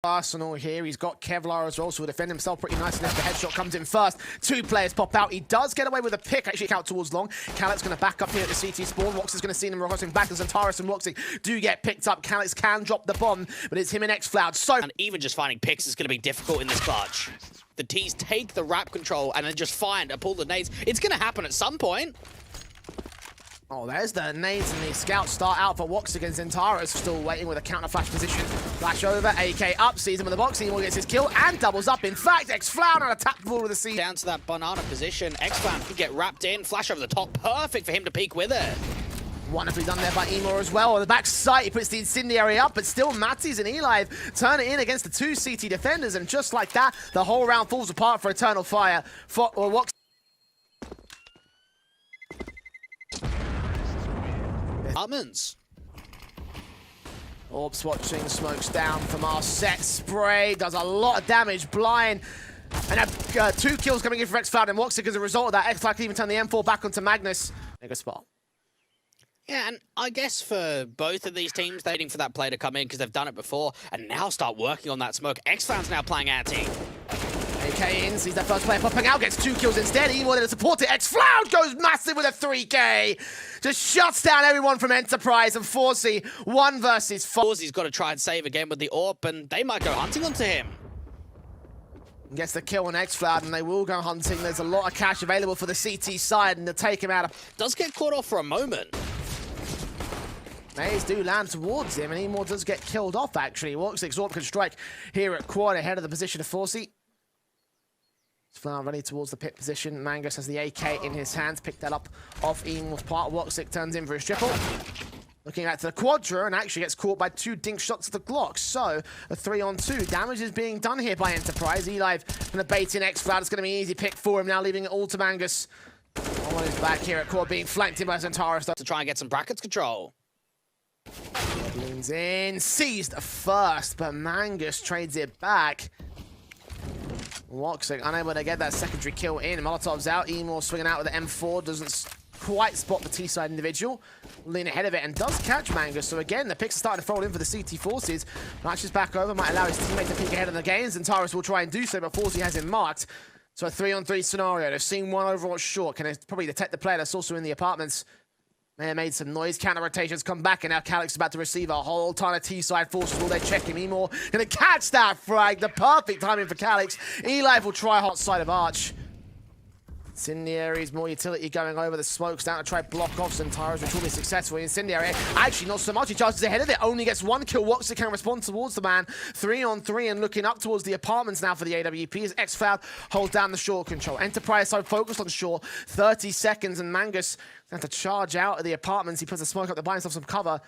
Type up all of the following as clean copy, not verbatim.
Arsenal here. He's got Kevlar as well, so he'll defend himself pretty nicely if the headshot comes in first. Two players pop out. He does get away with a pick, actually out towards long. Calyx going to back up here at the CT spawn. Wox is going to see them crossing back as Antares and Woxy do get picked up. Calyx can drop the bomb, but it's him and Xfloud. So, and even just finding picks is going to be difficult in this clutch. The T's take the wrap control and then just find a pull the nades. It's going to happen at some point. Oh, there's the nades and the scouts start out for Wox against Antares. Still waiting with a counter flash position. Flash over, AK up, sees him in the box. He gets his kill and doubles up. In fact, Xfloud on a tap ball with the C. Down to that banana position. Xfloud can get wrapped in. Flash over the top. Perfect for him to peek with it. Wonderfully done there by Emor as well. On the back side, he puts the incendiary up, but still Matties and Eli turn it in against the two CT defenders. And just like that, the whole round falls apart for Eternal Fire. For Wox. Almonds. Orbs watching, smokes down from our set spray, does a lot of damage, blind, and two kills coming in for Xfloud and Woxic as a result of that. Xfloud can even turn the M4 back onto Magnus. Mega spot. Yeah, and I guess for both of these teams, they're waiting for that play to come in because they've done it before and now start working on that smoke. Xfloud's now playing anti. AK in, sees that first player popping out, gets two kills instead. He wanted to support it. Xfloud goes massive with a 3K. Just shuts down everyone from Enterprise and Forsey. 1 versus 4. Forsey's got to try and save again with the AWP, and they might go hunting onto him. Gets the kill on Xfloud, and they will go hunting. There's a lot of cash available for the CT side, and they'll take him out. Does get caught off for a moment. Maze do land towards him, and Emor does get killed off, actually. Woxic's AWP can strike here at quad ahead of the position of Forsey. Flower running towards the pit position. Mangus has the AK in his hands, picked that up off Emor's part. Woxic turns in for his triple. Looking at the Quadra and actually gets caught by 2 dink shots of the Glock. So, a 3-on-2. Damage is being done here by Enterprise. Eli going to bait in Xfloud. It's going to be an easy pick for him now, leaving it all to Mangus. On his back here at quad, being flanked in by Centaurus. To try and get some brackets control. Leans in, seized first, but Mangus trades it back. Woxic unable to get that secondary kill in. Molotov's out. Emor swinging out with the M4. Doesn't quite spot the T-side individual. Lean ahead of it and does catch Mangus. So again, the picks are starting to fold in for the CT forces. Matches back over. Might allow his teammate to peek ahead of the gains. And Taurus will try and do so, but Forsey has him marked. So a 3-on-3 scenario. They've seen one Overwatch short. Can probably detect the player that's also in the apartments. May have made some noise, counter rotations come back, and now Calyx is about to receive a whole ton of T-side forces. Will they check him? Emor gonna catch that frag. The perfect timing for Calyx. Eli will try hot side of Arch. Incendiaries, more utility going over the smokes down to try block off Centaurus, which will be successful. Incendiary, actually not so much. He charges ahead of it, only gets 1 kill. Woxer can respond towards the man. 3-on-3 and looking up towards the apartments now for the AWP as Xfloud holds down the short control. Enterprise so focused on short. 30 seconds and Mangus has to charge out of the apartments. He puts the smoke up to buy himself some cover.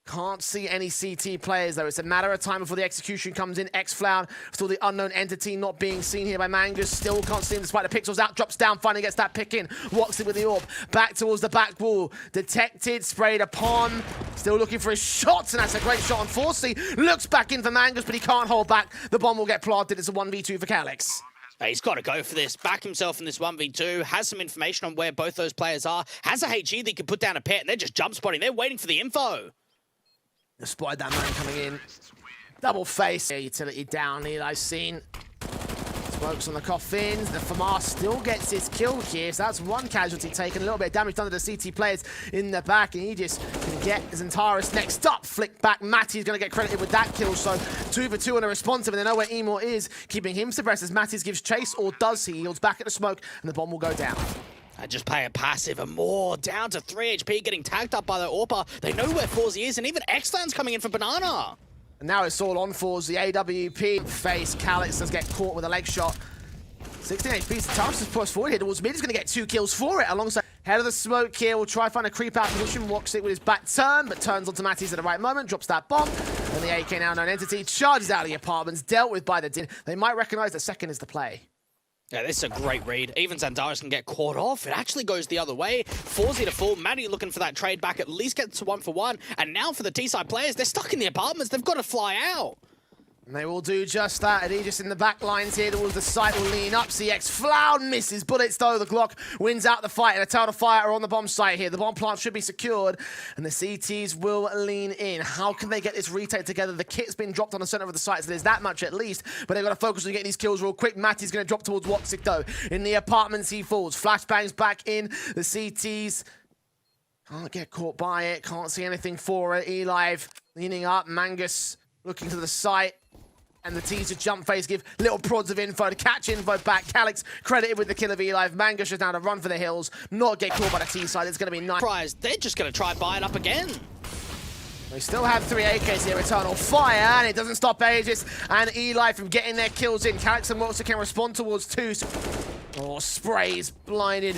Can't see any CT players, though. It's a matter of time before the execution comes in. Xfloud, still the unknown entity, not being seen here by Mangus. Still can't see him despite the pixels out. Drops down, finally gets that pick in. Walks it with the AWP. Back towards the back wall. Detected, sprayed upon. Still looking for his shots, and that's a great shot on Forsey. Looks back in for Mangus, but he can't hold back. The bomb will get planted. It's a 1v2 for Calyx. He's got to go for this, back himself in this 1v2, has some information on where both those players are, has a HE that he can put down a pit, and they're just jump spotting. They're waiting for the info. They spotted that man coming in. Double face. Utility down. Eli's seen. Smokes on the coffins. The Famar still gets his kill here. So that's 1 casualty taken. A little bit of damage done to the CT players in the back. And he just can get Zentaris next up. Flick back. Matty's going to get credited with that kill. So 2 for 2 on a responsive. And they know where Emor is. Keeping him suppressed as Matty's gives chase. Or does he? He yields back at the smoke. And the bomb will go down. Just play a passive and more. Down to 3 HP, getting tagged up by the AWPer. They know where Forsey is, and even Xfloud's coming in for Banana. And now it's all on Forz. The AWP face. Calyx does get caught with a leg shot. 16 HP. Taurus is pushed forward here towards mid. He's going to get 2 kills for it. Alongside head of the smoke here. Will try to find a creep out position. Walks it with his back turn, but turns onto Matties at the right moment. Drops that bomb. And the AK now known entity charges out of the apartments. Dealt with by the Din. They might recognize the second is the play. Yeah, this is a great read. Even Zandaris can get caught off. It actually goes the other way. Forsey to full. Maddie looking for that trade back. At least get to 1 for 1. And now for the T-side players, they're stuck in the apartments. They've got to fly out. And they will do just that. Aegis in the back lines here towards the site will lean up. CX Floud misses bullets though. The Glock wins out the fight, and Eternal Fire are on the bomb site here. The bomb plant should be secured, and the CTs will lean in. How can they get this retake together? The kit's been dropped on the center of the site, so there's that much at least, but they've got to focus on getting these kills real quick. Matty's going to drop towards Woxic though. In the apartments he falls. Flashbangs back in. The CTs can't get caught by it. Can't see anything for it. Elive leaning up. Mangus looking to the site. And the teaser jump phase give little prods of info to catch info back. Calix credited with the kill of Elive. Mangus is now to run for the hills, not get caught by the T side. It's going to be nice. They're just going to try and buy it up again. They still have 3 AKs here. Eternal Fire, and it doesn't stop Aegis and Elive from getting their kills in. Calix and Woxic can respond towards 2. Oh, sprays, blinded.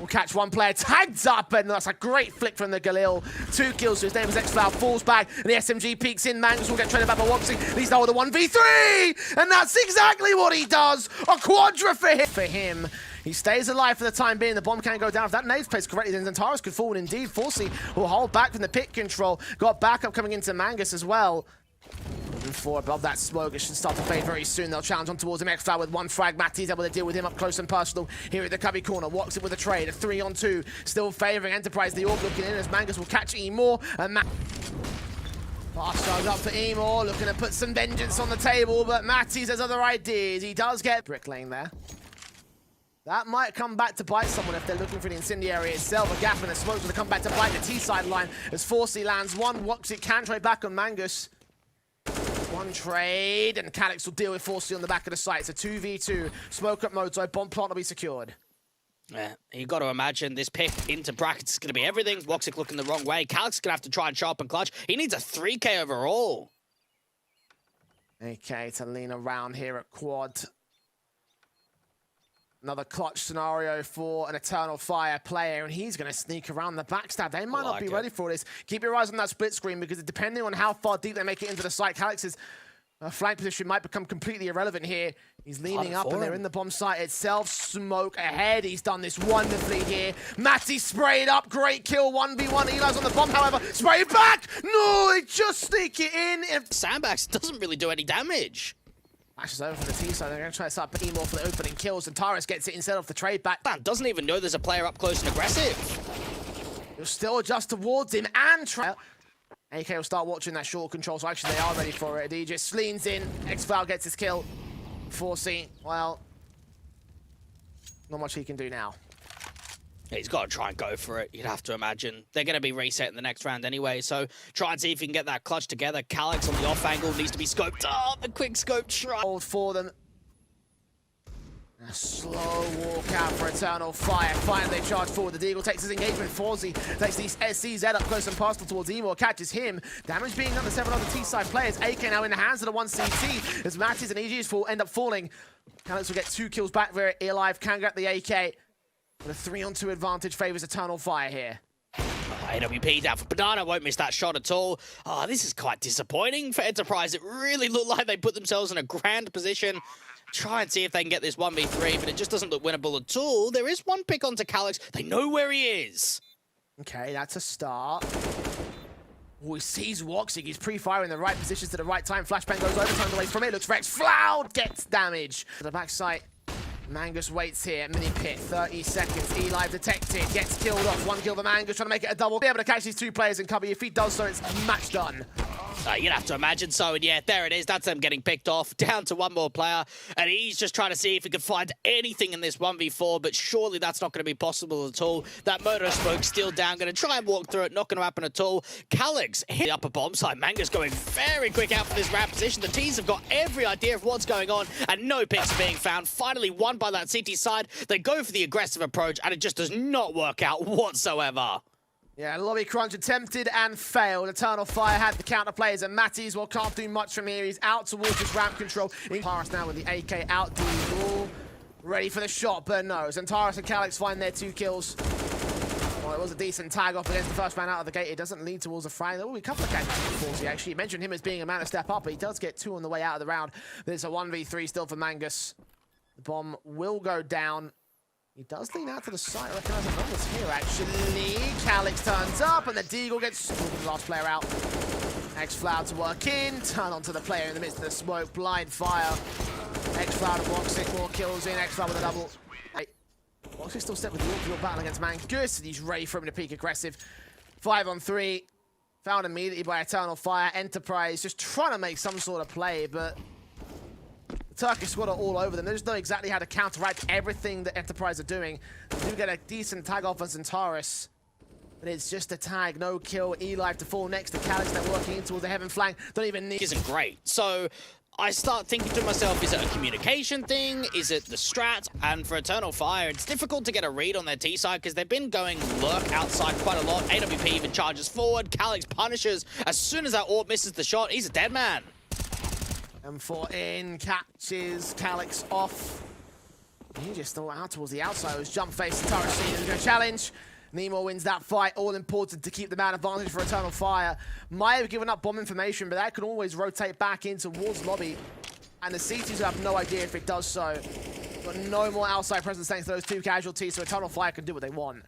Will catch one player, tags up, and that's a great flick from the Galil. 2 kills, so his name is X-Cloud, falls back, and the SMG peeks in. Mangus will get traded back by Woxic. He's now with a 1v3, and that's exactly what he does. A quadra for him. He stays alive for the time being. The bomb can go down. If that nade's placed correctly, then Xantares could fall, and indeed, Forsey will hold back from the pit control. Got backup coming into Mangus as well. Moving forward above that smoke, it should start to fade very soon. They'll challenge on towards him. X-Cloud with 1 frag. Matty's able to deal with him up close and personal. Here at the cubby corner, walks it with a trade. A 3-on-2, still favouring Enterprise. The orb looking in as Mangus will catch Emor. And fast charge up for Emor, looking to put some vengeance on the table, but Matty's has other ideas. He does get bricklaying there. That might come back to bite someone if they're looking for the incendiary itself. A gap in the smoke's going to come back to bite the T-side line as Forsey lands 1. Woxic can trade back on Mangus. 1 trade, and Calix will deal with Forsey on the back of the site. It's a 2v2. Smoke up mode, so bomb plant will be secured. Yeah, you got to imagine this pick into brackets is going to be everything. Woxic looking the wrong way. Calix is going to have to try and sharpen clutch. He needs a 3k overall. Okay, to lean around here at quad. Another clutch scenario for an Eternal Fire player, and he's going to sneak around the backstab. They might not be ready for this. Keep your eyes on that split screen, because depending on how far deep they make it into the site, Calix's flank position might become completely irrelevant here. He's leaning up, and they're in the bomb site itself. Smoke ahead. He's done this wonderfully here. Matty sprayed up. Great kill. 1v1. Eli's on the bomb, however. Spray back! No, they just sneak it in. Sandbags doesn't really do any damage. Ashes over for the T side. They're going to try to start putting more for the opening kills, and Taris gets it instead of the trade back. Man doesn't even know there's a player up close and aggressive. He'll still adjust towards him and try. AK will start watching that short control, so actually they are ready for it. He just leans in. X-Cloud gets his kill. Forsey, well, not much he can do now. He's got to try and go for it, you'd have to imagine. They're going to be resetting the next round anyway, so try and see if you can get that clutch together. Calix on the off angle needs to be scoped. Oh, the quick scope try. Hold for them. A slow walk out for Eternal Fire. Finally charge forward. The Deagle takes his engagement. Forsey takes the SCZ up close and personal towards Emor. Catches him. Damage being done to 7 other T-side players. AK now in the hands of the 1CT. As Matty's and Aegis end up falling. Calix will get 2 kills back there. Elive can get the AK. But a 3-on-2 advantage favours Eternal Fire here. AWP down for Banana, won't miss that shot at all. Oh, this is quite disappointing for Enterprise. It really looked like they put themselves in a grand position. Try and see if they can get this 1v3, but it just doesn't look winnable at all. There is 1 pick onto Calix. They know where he is. Okay, that's a start. Oh, he sees Woxic. He's pre-firing the right positions at the right time. Flashbang goes over, turns away from it. Looks for X-Floud, gets damage. To the back site. Mangus waits here, mini pit, 30 seconds. Elive detected, gets killed off. 1 kill for Mangus, trying to make it a double. Be able to catch these 2 players in cover. If he does so, it's match done. You'd have to imagine so, and yeah, there it is. That's them getting picked off, down to 1 more player, and he's just trying to see if he can find anything in this 1v4, but surely that's not going to be possible at all. That motor smoke still down, going to try and walk through it, not going to happen at all. Calix hit the upper bomb side. Mangus going very quick out for this ramp position. The T's have got every idea of what's going on, and no picks are being found. Finally won by that CT side. They go for the aggressive approach, and it just does not work out whatsoever. Yeah, Lobby Crunch attempted and failed. Eternal Fire had the counter players, and Matty's, well, can't do much from here. He's out towards his ramp control. Xantares now with the AK out. Deagle ready for the shot, but no. Xantares and Calix find their 2 kills. Well, it was a decent tag off against the first man out of the gate. It doesn't lead towards a frag. There will be a couple of catches for Forsey, actually. You mentioned him as being a man to step up, but he does get 2 on the way out of the round. There's a 1v3 still for Mangus. The bomb will go down. He does lean out to the side. I recognize the numbers here, actually. Calix turns up, and the Deagle gets the last player out. X-Floud to work in, turn onto the player in the midst of the smoke, blind fire. X-Floud and Woxic, more kills in, X-Floud with a double. Hey, Woxic still set with the Yorkville battle against Mangus, and he's ready for him to peak aggressive. 5 on 3, found immediately by Eternal Fire. Enterprise just trying to make some sort of play, but the Turkish squad are all over them. They just know exactly how to counteract everything that Enterprise are doing. They do get a decent tag off on Centaurus, but it's just a tag, no kill. Eli to fall next to Calix. They're working in towards the heaven flank. Don't even need. Isn't great. So I start thinking to myself, is it a communication thing? Is it the strat? And for Eternal Fire, it's difficult to get a read on their T side because they've been going lurk outside quite a lot. AWP even charges forward. Calix punishes. As soon as that AWP misses the shot, he's a dead man. M4 in, catches Calix off. He just still out towards the outside. It was jump face. Centaurus is going to challenge. Nemo wins that fight, all important to keep the man advantage for Eternal Fire. Might have given up bomb information, but that can always rotate back in towards lobby. And the CTs have no idea if it does so. But no more outside presence thanks to those 2 casualties, so Eternal Fire can do what they want.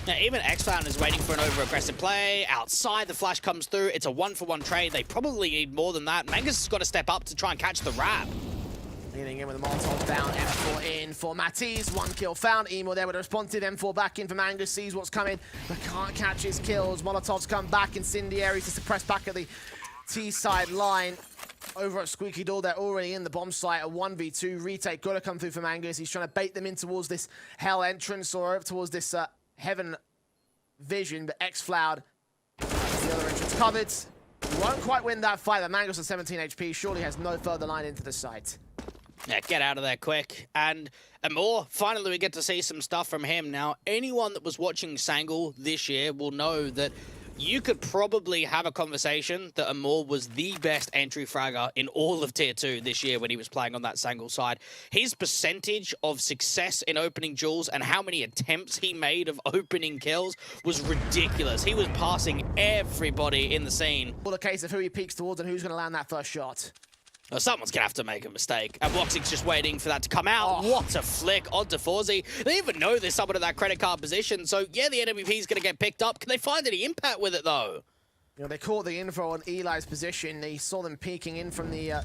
Now, even X-Cloud is waiting for an over-aggressive play. Outside, the flash comes through. It's a 1-for-1 trade. They probably need more than that. Mangus has got to step up to try and catch the wrap. Leaning in with the Molotov down, M4 in for Matisse. 1 kill found. Emo there with a responsive. M4 back in for Mangus, sees what's coming, but can't catch his kills. Molotovs come back, incendiary to suppress back at the T-side line. Over at Squeaky Door, they're already in the bomb site. A 1v2 retake, gotta come through for Mangus. He's trying to bait them in towards this hell entrance or over towards this heaven vision, but X-Floud has the other entrance covered. He won't quite win that fight. The Mangus at 17 HP surely has no further line into the site. Yeah, get out of there quick. And Amor, finally we get to see some stuff from him. Now, anyone that was watching Sangle this year will know that you could probably have a conversation that Amor was the best entry fragger in all of Tier 2 this year when he was playing on that Sangle side. His percentage of success in opening duels and how many attempts he made of opening kills was ridiculous. He was passing everybody in the scene. All a case of who he peeks towards and who's going to land that first shot. Well, someone's going to have to make a mistake. And Woxic's just waiting for that to come out. Oh. What a flick onto Forzi. They even know there's someone in that credit card position. So, yeah, the NWP is going to get picked up. Can they find any impact with it, though? You know, they caught the info on Eli's position. They saw them peeking in from the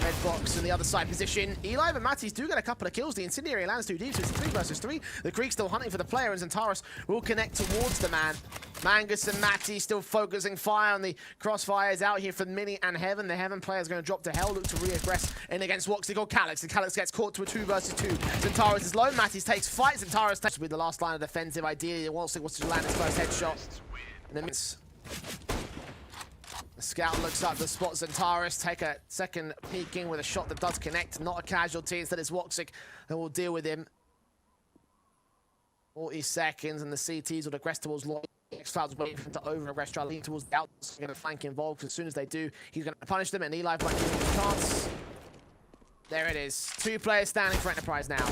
red box in the other side position. Eli and Mattis do get a couple of kills. The incendiary lands too deep, so it's 3 versus 3. The Creek still hunting for the player, and Centaurus will connect towards the man. Mangus and Matty still focusing fire on the crossfires out here for Mini and Heaven. The Heaven player is going to drop to hell, look to re-aggress in against Woxic or Calix. And Calix gets caught to a 2 versus 2. Centaurus is low. Mattis takes fight. Centaurus takes with the last line of defensive. Ideally, Woxic wants to land his first headshot. And then the scout looks up to spot Centaurus, take a second peeking with a shot that does connect. Not a casualty. Instead, it's Woxic that will deal with him. 40 seconds, and the CTs will aggress towards Lloyd. X-Cloud's waiting for him to over-aggress, try to lean towards the outside, going to flank involved, because as soon as they do, he's going to punish them, and Eli might give him a chance. There it is. 2 players standing for Enterprise now.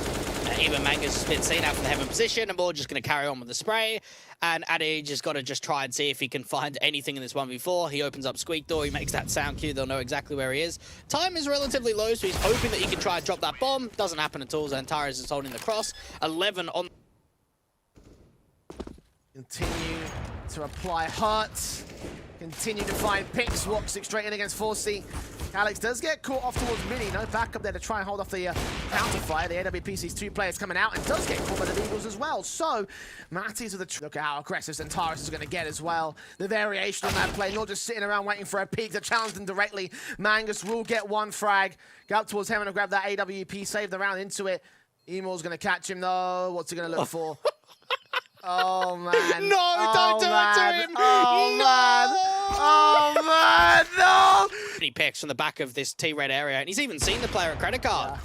Even Mangus has been seen out from the Heaven position, and we're just going to carry on with the spray. And Adage has got to just try and see if he can find anything in this 1v4. He opens up Squeak Door, he makes that sound cue, they'll know exactly where he is. Time is relatively low, so he's hoping that he can try and drop that bomb. Doesn't happen at all, Xantares is holding the cross. 11 on... Continue to apply hurt. Continue to find picks. Woxic straight in against 4C. Alex does get caught off towards Mini. No backup there to try and hold off the counterfire. The AWP sees 2 players coming out and does get caught by the Eagles as well. So, Matties with a look at how aggressive Centaurus is going to get as well. The variation on that play, not just sitting around waiting for a peek to challenge them directly. Mangus will get 1 frag. Go up towards Heaven and grab that AWP, save the round into it. Emo's going to catch him though. What's he going to look for? Oh man. No, don't do it to him! Oh no! Man! Oh man, no! He picks from the back of this T-red area, and he's even seen the player at credit card.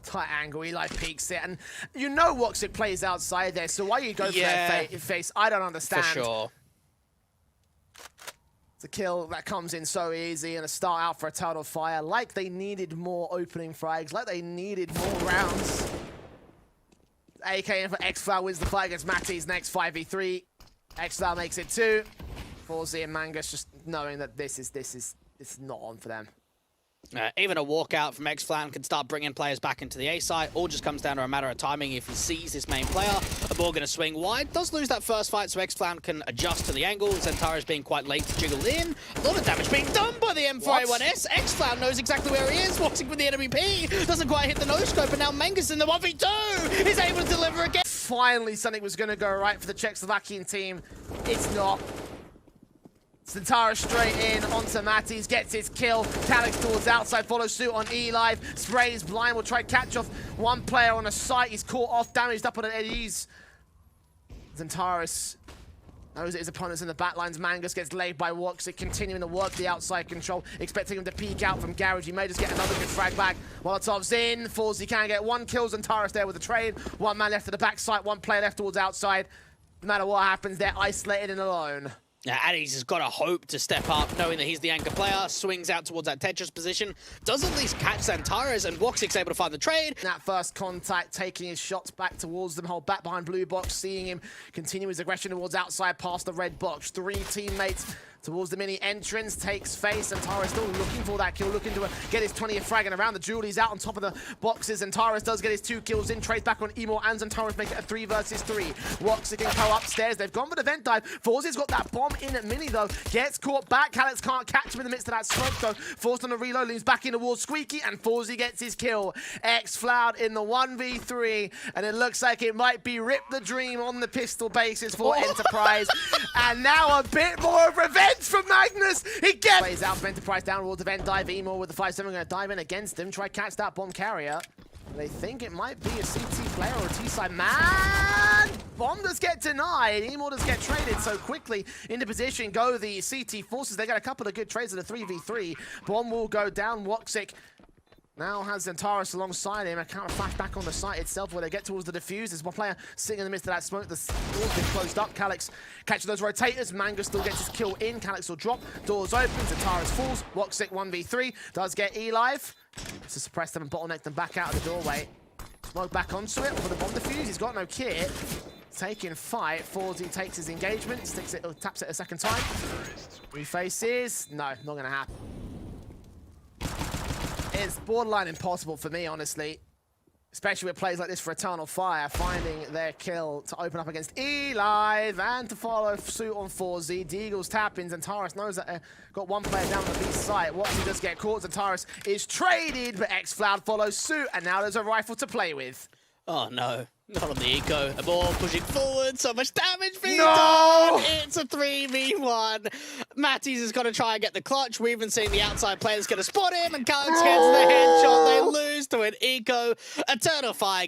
Tight angle, Eli peeks it, and you know Woxic plays outside there, so why you go for that face, I don't understand. For sure. It's a kill that comes in so easy, and a start out for a Eternal Fire, like they needed more opening frags, like they needed more rounds. AK in for X-Flow wins the fight against Matty's next 5v3. X-Flow makes it 2. 4Z and Mangus just knowing that this is not on for them. Even a walkout from xFlown can start bringing players back into the A site. All just comes down to a matter of timing. If he sees this main player, a ball going to swing wide. Does lose that first fight, so xFlown can adjust to the angle. Zentara's being quite late to jiggle in. A lot of damage being done by the M4A1S. xFlown knows exactly where he is, watching for the enemy P. Doesn't quite hit the no-scope, and now Mangus in the 1v2 is able to deliver again. Finally, something was going to go right for the Czechoslovakian team. It's not. Zentara straight in onto Matties, gets his kill. Calix towards outside, follows suit on E-Live. Sprays blind, will try catch off one player on a site. He's caught off, damaged up on an Eddie's. Zentaris knows that his opponent's in the backlines. Mangus gets laid by Woxic, continuing to work the outside control, expecting him to peek out from Garage. He may just get another good frag back. Molotov's in, Falls, he can get one kill. Zentaris there with the trade. One man left at the back site, one player left towards outside. No matter what happens, they're isolated and alone. Yeah, Addy's has got to hope to step up, knowing that he's the anchor player, swings out towards that Tetris position, does at least catch Zentaris, and Woxic's able to find the trade. That first contact, taking his shots back towards them, hold back behind blue box, seeing him continue his aggression towards outside past the red box. Three teammates towards the mini entrance, takes face, and Taras still looking for that kill, looking to get his 20th frag, and around the jewel, he's out on top of the boxes, and Taras does get his 2 kills in, trades back on Emo, and Taras make it a 3 versus 3. Woxic can go upstairs, they've gone for the vent dive. Forzy's got that bomb in at mini though, gets caught back, Calix can't catch him in the midst of that smoke though, forced on the reload, leans back in towards Squeaky, and Forzy gets his kill. xFlown in the 1v3, and it looks like it might be Rip the Dream on the pistol basis for Enterprise, and now a bit more of revenge from Magnus. He gets plays out from Enterprise down towards the vent dive. Emo with the 5-7 going to dive in against him. Try catch that bomb carrier. They think it might be a CT player or a T-side. Man! Bomb does get denied. Emo does get traded so quickly into position. Go the CT forces. They got a couple of good trades at a 3v3. Bomb will go down. Woxic now has Zentaris alongside him. A counter flash back on the site itself where they get towards the defuse. There's one player sitting in the midst of that smoke. The door's been closed up. Calix catches those rotators. Mangus still gets his kill in. Calix will drop. Doors open. Zentaris falls. Woxic 1v3. Does get E-Live to suppress them and bottleneck them back out of the doorway. Smoke back onto it for the bomb defuse. He's got no kit. Taking fight. Forzy takes his engagement. Sticks it, taps it a second time. Refaces. No, not going to happen. It's borderline impossible for me, honestly. Especially with plays like this for Eternal Fire, finding their kill to open up against E-Live and to follow suit on 4Z. Deagle's tap-ins, and Taras knows that got one player down on the B site. Watson does get caught, and Taras is traded, but xFlown follows suit, and now there's a rifle to play with. Oh no, not on the eco. A ball pushing forward, so much damage being done. It's a 3v1. Matties has got to try and get the clutch. We've even seen the outside players going to spot him, and Calix gets the headshot. They lose to an eco. Eternal Fire